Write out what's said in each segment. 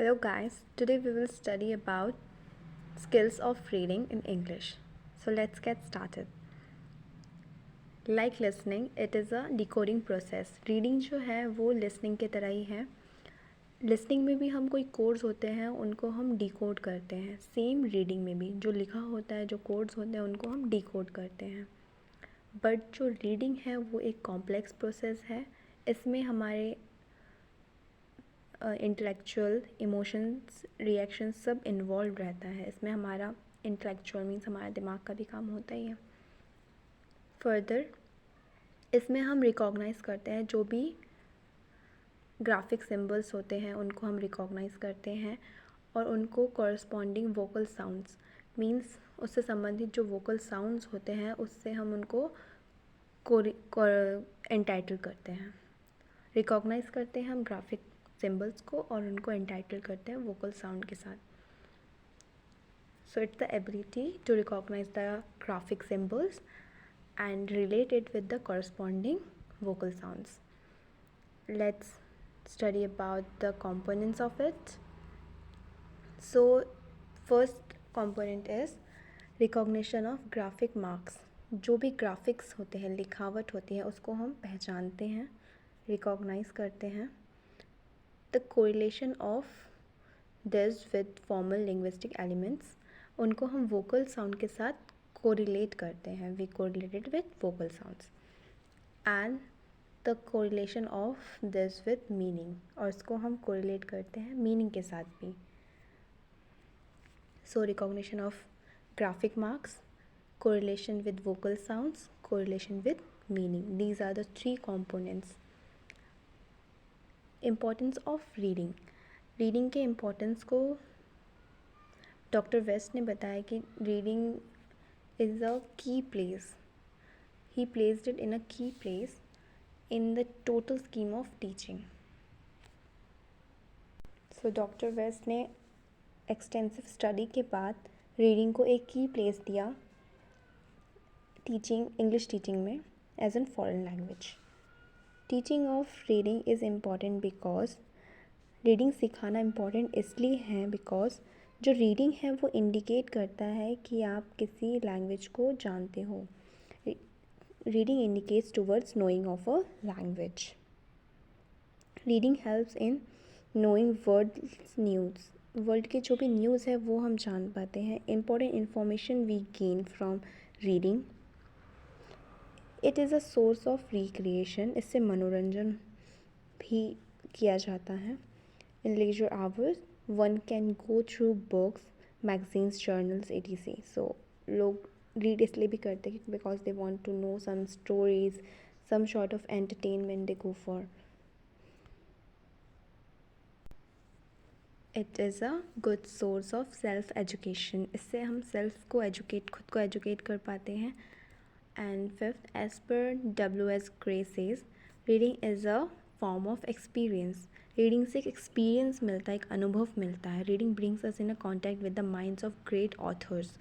Hello guys, today we will study about skills of reading in English. So let's get started. Like listening, it is a decoding process. Reading जो है वो listening के तरह ही है. Listening में भी हम कोई कोड्स होते हैं उनको हम डिकोड करते हैं. सेम रीडिंग में भी जो लिखा होता है, जो कोड्स होते हैं उनको हम डिकोड करते हैं. बट जो रीडिंग है वो एक कॉम्प्लेक्स प्रोसेस है. इसमें हमारे इंटेलेक्चुअल इमोशंस रिएक्शंस सब इन्वॉल्व रहता है. इसमें हमारा इंटेलेक्चुअल मीन्स हमारा दिमाग का भी काम होता ही है. फर्दर इसमें हम रिकॉग्नाइज़ करते हैं जो भी ग्राफिक सिंबल्स होते हैं उनको हम रिकॉग्नाइज़ करते हैं और उनको कॉरस्पॉन्डिंग वोकल साउंड्स मीन्स उससे संबंधित जो वोकल साउंड्स होते हैं उससे हम उनको एंटाइटल करते हैं. रिकॉग्नाइज़ करते हैं हम ग्राफिक सिंबल्स को और उनको एंटाइटल करते हैं वोकल साउंड के साथ. So it's the ability to recognize the graphic symbols and relate it with the corresponding vocal sounds. Let's study about the components of it. So first component is recognition of graphic marks. जो भी graphics होते हैं, लिखावट होती है, उसको हम पहचानते हैं, रिकॉग्नाइज करते हैं. The correlation of this with formal linguistic elements, उनको हम वोकल साउंड के साथ कोरिलेट करते हैं. We correlated with vocal sounds. And the correlation of this with meaning, और इसको हम कोरिलेट करते हैं मीनिंग के साथ भी. So recognition of graphic marks, correlation with vocal sounds, correlation with meaning, these are the 3 components. Importance of reading. Reading के importance को डॉक्टर वेस्ट ने बताया कि reading is a key place. He placed it in a key place in the total scheme of teaching. So Dr. West ने extensive study के बाद reading को एक की प्लेस दिया टीचिंग, इंग्लिश टीचिंग में as an foreign language. Teaching of reading is important because reading सिखाना important इसलिए है बिकॉज जो रीडिंग है वो इंडिकेट करता है कि आप किसी लैंग्वेज को जानते हो. Reading indicates towards knowing of a language. Reading helps in knowing world's news. World के जो भी न्यूज़ है वो हम जान पाते हैं. Important information we gain from reading. It is a source of recreation. इससे मनोरंजन भी किया जाता है. In leisure hours one can go through books, magazines, journals, etc. So लोग read इसलिए भी करते हैं because they want to know some stories, some sort of entertainment they go for. It is a good source of self education. इससे हम self को खुद को educate कर पाते हैं. And fifth, as per W.S. Gray says, reading is a form of experience. Reading से एक एक्सपीरियंस मिलता है, एक अनुभव मिलता है. Reading brings us in a contact with the minds of great authors.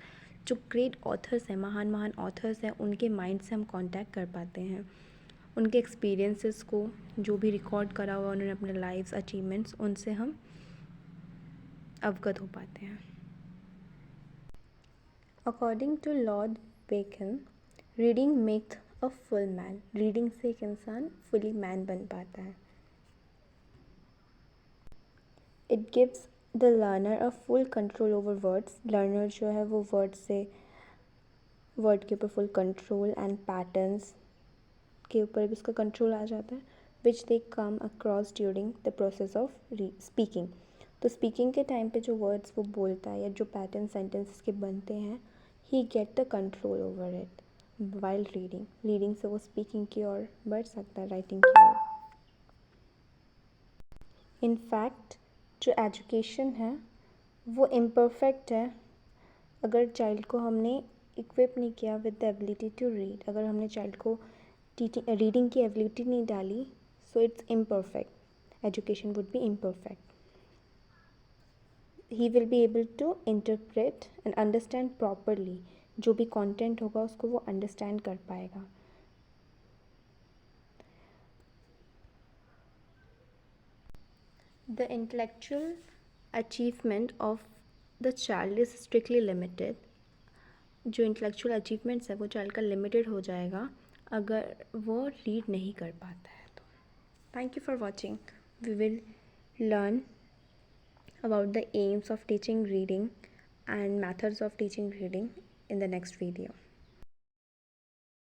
जो ग्रेट ऑथर्स हैं, महान महान ऑथर्स हैं, उनके माइंड से हम कॉन्टैक्ट कर पाते हैं. उनके एक्सपीरियंसेस को जो भी रिकॉर्ड करा हुआ उन्होंने अपने लाइफ्स अचीवमेंट्स, उनसे हम अवगत हो पाते हैं. According to lord Bacon, reading make a full man. Reading से एक इंसान फुली मैन बन पाता है. It gives the learner a full control over words. Learner जो है वो वर्ड के ऊपर फुल कंट्रोल एंड पैटर्न्स के ऊपर भी उसका कंट्रोल आ जाता है. Which they come across during the process of speaking. तो स्पीकिंग के टाइम पे जो वर्ड्स वो बोलता है या जो पैटर्न सेंटेंसेस के बनते हैं, he get the control over it while reading. Reading से वो स्पीकिंग की ओर बढ़ सकता है, राइटिंग की ओर. इनफैक्ट जो एजुकेशन है वो इम्परफेक्ट है अगर चाइल्ड को हमने इक्विप नहीं किया with the ability to read. अगर हमने चाइल्ड को रीडिंग की एबिलिटी नहीं डाली, so it's imperfect. Education would be imperfect. He will be able to interpret and understand properly. जो भी कंटेंट होगा उसको वो अंडरस्टैंड कर पाएगा. The intellectual achievement of the child is strictly limited, जो इंटेलेक्चुअल अचीवमेंट्स है वो चाइल्ड का लिमिटेड हो जाएगा अगर वो रीड नहीं कर पाता है तो। Thank you for watching. We will learn about the aims of teaching reading and methods of teaching reading in the next video.